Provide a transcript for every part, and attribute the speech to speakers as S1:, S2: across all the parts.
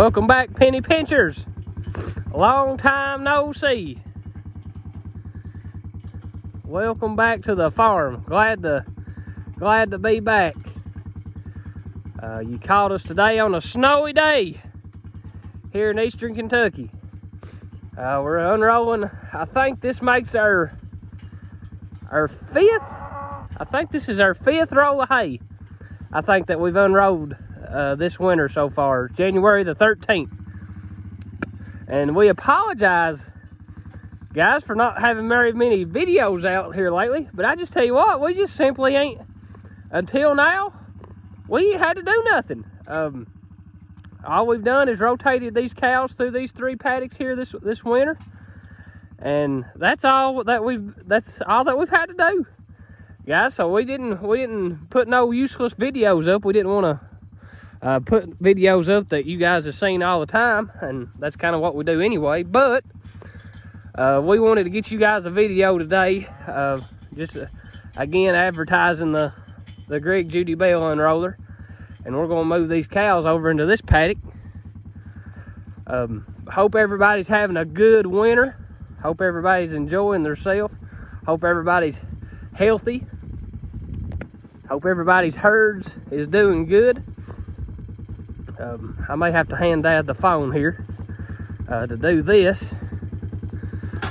S1: Welcome back, penny pinchers. Long time no see. Welcome back to the farm. Glad to be back. You caught us today on a snowy day here in eastern Kentucky. We're unrolling. I think this makes our fifth. I think this is our fifth roll of hay. I think that we've unrolled this winter so far, January the 13th. And we apologize, guys, for not having very many videos out here lately. But I just tell you what, we just simply ain't, until now, we had to do nothing. All we've done is rotated these cows through these 3 paddocks here this winter. And that's all that we've had to do, guys. So we didn't put no useless videos up. We didn't want to put videos up that you guys have seen all the time, and that's kind of what we do anyway. But we wanted to get you guys a video today, just again advertising the Greg Judy Bell unroller, and we're going to move these cows over into this paddock. Hope everybody's having a good winter. Hope everybody's enjoying themselves. Hope everybody's healthy. Hope everybody's herds is doing good. I may have to hand Dad the phone here to do this.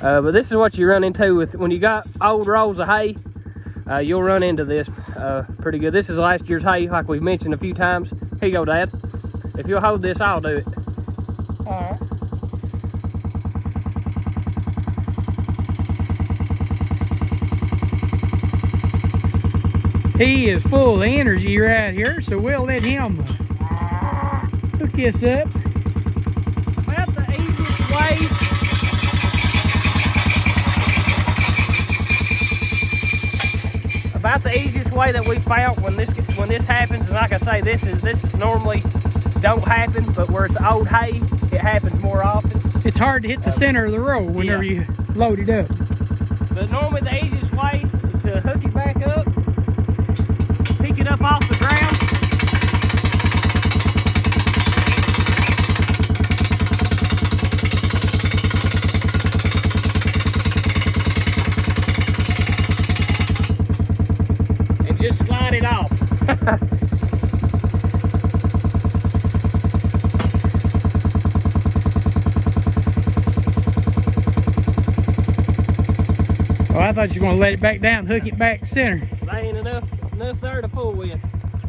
S1: But this is what you run into with when you got old rolls of hay. You'll run into this pretty good. This is last year's hay, like we've mentioned a few times. Here you go, Dad. If you'll hold this, I'll do it.
S2: All right. He is full of energy right here, so we'll let him hook this up.
S1: About the easiest way. About the easiest way that we found when this happens, and like I say, this normally don't happen, but where it's old hay, it happens more often.
S2: It's hard to hit the center of the row whenever you load it up.
S1: But normally the easiest way is to hook it back up, pick it up off the ground, and just slide it off.
S2: Oh, I thought you were going to let it back down, hook it back center.
S1: There ain't enough there to fool with.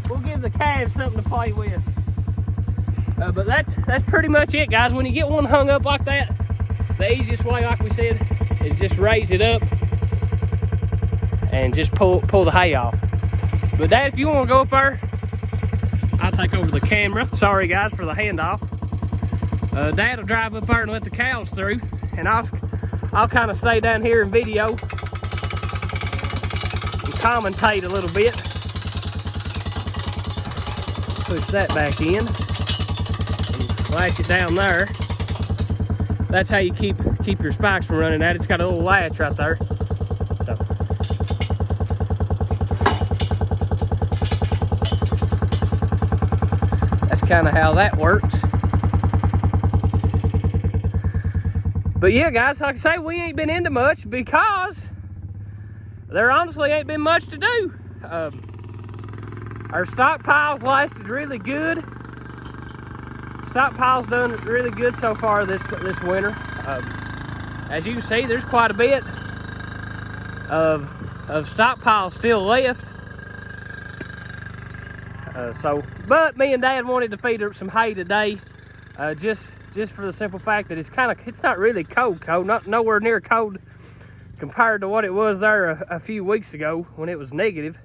S1: We'll give the calves something to play with. But that's pretty much it, guys. When you get one hung up like that, the easiest way, like we said, is just raise it up and just pull the hay off. But Dad, if you want to go up there, I'll take over the camera. Sorry, guys, for the handoff. Dad will drive up there and let the cows through, and I'll kind of stay down here and video and commentate a little bit. Push that back in and latch it down there. That's how you keep your spikes from running out. It's got a little latch right there. So that's kind of how that works. But yeah, guys, like I say, we ain't been into much because there honestly ain't been much to do. Our stockpiles lasted really good. Stockpiles done really good so far this winter. As you can see, there's quite a bit of stockpiles still left. But me and Dad wanted to feed her some hay today, just for the simple fact that it's not really cold, nowhere near cold compared to what it was there a few weeks ago when it was negative.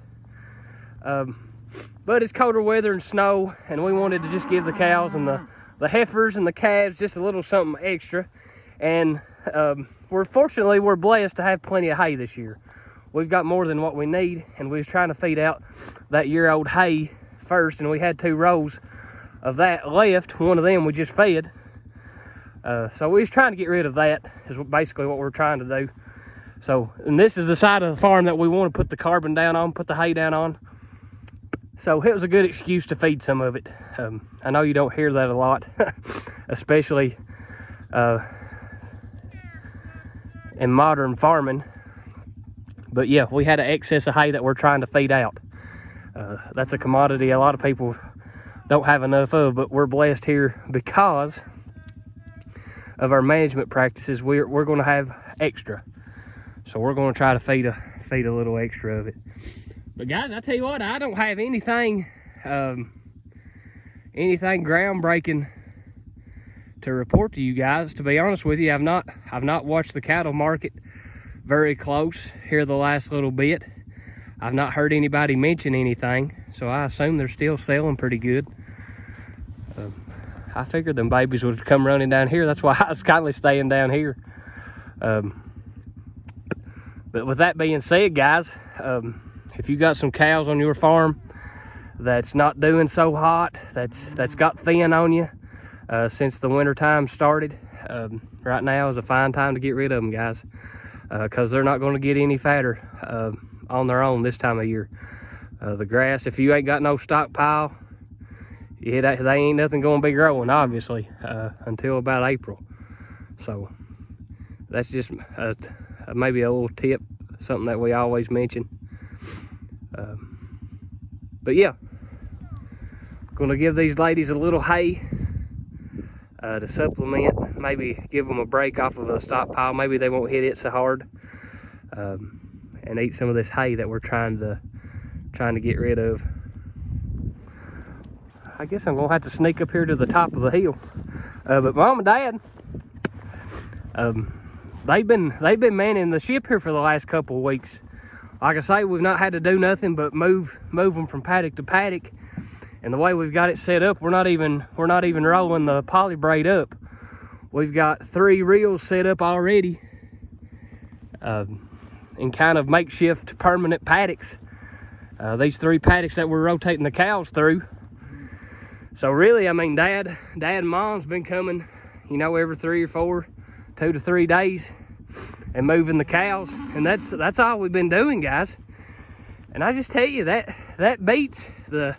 S1: But it's colder weather and snow, and we wanted to just give the cows and the heifers and the calves just a little something extra. And we're blessed to have plenty of hay this year. We've got more than what we need, and we was trying to feed out that year-old hay first, and we had 2 rows of that left. One of them we just fed. So we was trying to get rid of that, is basically what we're trying to do. So, and this is the side of the farm that we want to put the carbon down on, put the hay down on. So it was a good excuse to feed some of it. I know you don't hear that a lot, especially in modern farming. But yeah, we had an excess of hay that we're trying to feed out. That's a commodity a lot of people don't have enough of, but we're blessed here because of our management practices. We're going to have extra, so we're going to try to feed a little extra of it. But guys, I tell you what, I don't have anything groundbreaking to report to you guys. To be honest with you, I've not watched the cattle market very close here the last little bit. I've not heard anybody mention anything, so I assume they're still selling pretty good. I figured them babies would come running down here. That's why I was kindly staying down here. But with that being said, guys, if you got some cows on your farm that's not doing so hot, that's got thin on you since the winter time started, right now is a fine time to get rid of them, guys, because they're not going to get any fatter on their own this time of year. The grass, if you ain't got no stockpile, they ain't nothing going to be growing, obviously, until about April. So that's just maybe a little tip, something that we always mention. But yeah, gonna give these ladies a little hay to supplement, maybe give them a break off of a stockpile. Maybe they won't hit it so hard, and eat some of this hay that we're trying to get rid of. I guess I'm gonna have to sneak up here to the top of the hill. But Mom and Dad, they've been manning the ship here for the last couple of weeks. Like I say, we've not had to do nothing but move them from paddock to paddock. And the way we've got it set up, we're not even rolling the poly braid up. We've got 3 reels set up already in kind of makeshift permanent paddocks. These 3 paddocks that we're rotating the cows through. So really, I mean, Dad and Mom's been coming, you know, every 3 or 4, 2 to 3 days and moving the cows. And that's all we've been doing, guys. And I just tell you, that beats the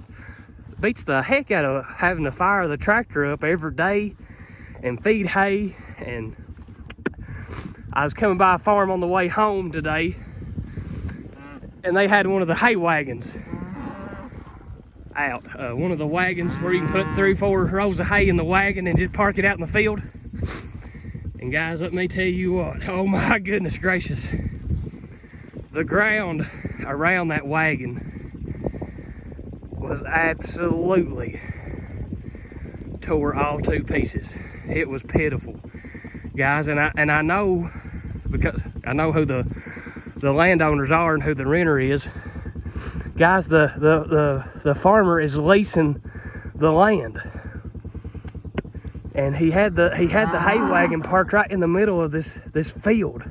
S1: heck out of having to fire the tractor up every day and feed hay. And I was coming by a farm on the way home today, and they had one of the hay wagons out. One of the wagons where you can put 3 or 4 rows of hay in the wagon and just park it out in the field. And guys, let me tell you what, oh my goodness gracious, the ground around that wagon was absolutely tore all to pieces. It was pitiful, guys. And I know, because I know who the landowners are and who the renter is. Guys, the farmer is leasing the land, and he had the hay wagon parked right in the middle of this field,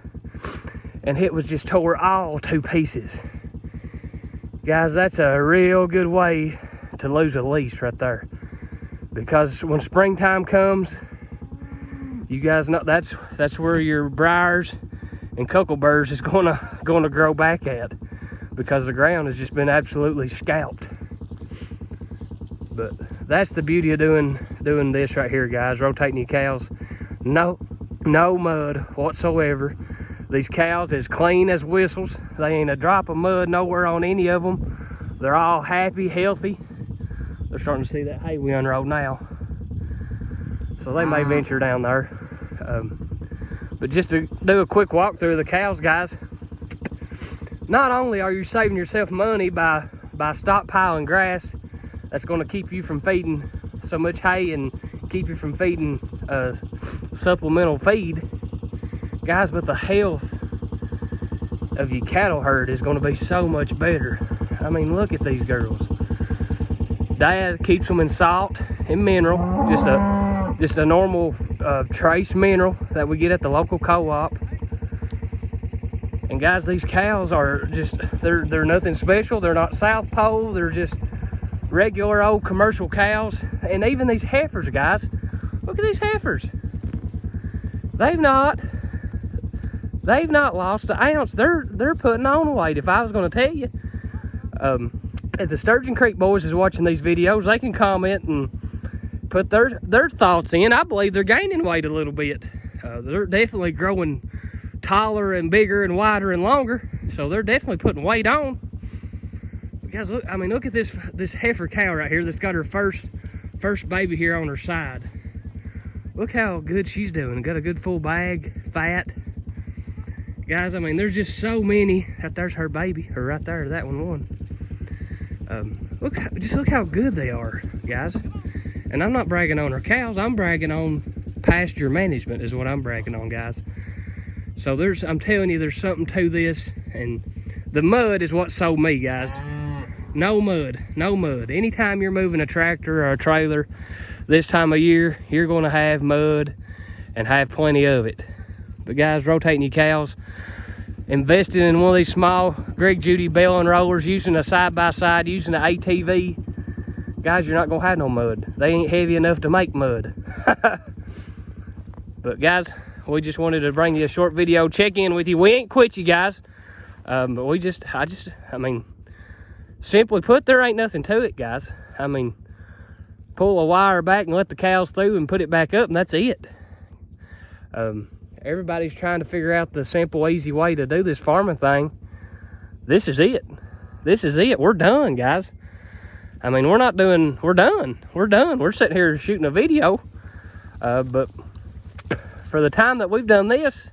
S1: and it was just tore all to pieces. Guys, that's a real good way to lose a lease right there, because when springtime comes, you guys know that's where your briars and cuckleburrs is gonna grow back at, because the ground has just been absolutely scalped. But that's the beauty of doing this right here, guys, rotating your cows. No mud whatsoever. These cows as clean as whistles. They ain't a drop of mud nowhere on any of them. They're all happy, healthy. They're starting to see that hay we unrolled now, so they may venture down there. But just to do a quick walk through the cows, guys, not only are you saving yourself money by stockpiling grass that's going to keep you from feeding so much hay and keep you from feeding supplemental feed, guys, but the health of your cattle herd is going to be so much better. I mean, look at these girls. Dad keeps them in salt and mineral, just a normal trace mineral that we get at the local co-op. And guys, these cows are just, they're nothing special. They're not South Pole. They're just regular old commercial cows. And even these heifers, guys, look at these heifers. They've not lost an ounce. They're putting on weight, if I was going to tell you. if the Sturgeon Creek boys is watching these videos, they can comment and put their thoughts in. I believe they're gaining weight a little bit. They're definitely growing taller and bigger and wider and longer, so they're definitely putting weight on. But guys, look, I mean, look at this heifer cow right here that's got her first baby here on her side. Look how good she's doing. Got a good full bag, fat. Guys, I mean, there's just so many. There's her baby, or right there, that one. Look how good they are, guys. And I'm not bragging on her cows. I'm bragging on pasture management is what I'm bragging on, guys. So I'm telling you, there's something to this. And the mud is what sold me, guys. No mud. Anytime you're moving a tractor or a trailer this time of year, you're going to have mud and have plenty of it. But guys, rotating your cows, investing in one of these small Greg Judy bale and rollers, using a side-by-side, using an ATV, guys, you're not going to have no mud. They ain't heavy enough to make mud. But guys, we just wanted to bring you a short video, check in with you. We ain't quit you guys, but I mean, simply put, there ain't nothing to it, guys. I mean, pull a wire back and let the cows through and put it back up, and that's it. Everybody's trying to figure out the simple, easy way to do this farming thing. This is it. We're done, guys. I mean, we're done. We're sitting here shooting a video, but for the time that we've done this,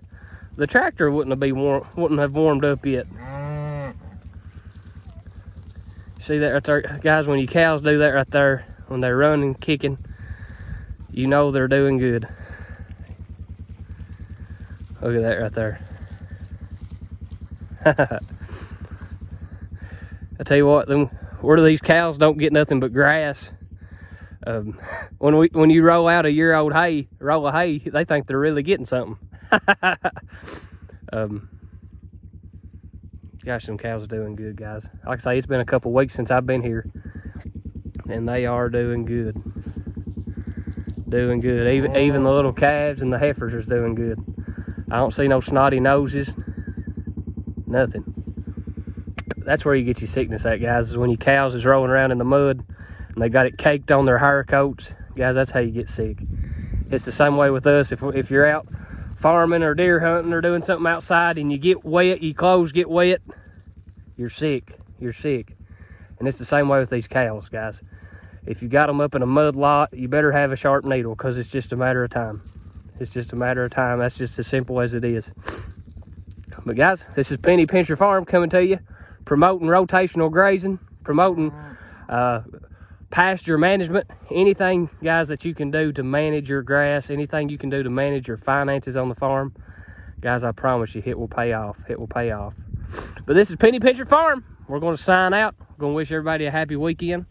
S1: the tractor wouldn't have warmed up yet. See that right there, guys? When your cows do that right there, when they're running, kicking, you know they're doing good. Look at that right there. I tell you what, where these cows don't get nothing but grass. When you roll out a year-old roll of hay, they think they're really getting something. Gosh, them cows are doing good, guys. Like I say, it's been a couple weeks since I've been here, and they are doing good. Even the little calves and the heifers are doing good. I don't see no snotty noses, nothing. That's where you get your sickness at, guys, is when your cows is rolling around in the mud and they got it caked on their hair coats. Guys, that's how you get sick. It's the same way with us. If you're out farming or deer hunting or doing something outside and you get wet, your clothes get wet, you're sick. And it's the same way with these cows, guys. If you got them up in a mud lot, you better have a sharp needle, because it's just a matter of time. That's just as simple as it is. But guys, this is Penny Pincher Farm coming to you, promoting rotational grazing, promoting pasture management. Anything, guys, that you can do to manage your grass, anything you can do to manage your finances on the farm, guys, I promise you, it will pay off. But this is Penny Pincher Farm. We're going to sign out. We're going to wish everybody a happy weekend.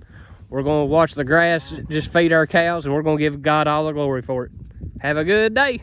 S1: We're going to watch the grass just feed our cows, and we're going to give God all the glory for it. Have a good day.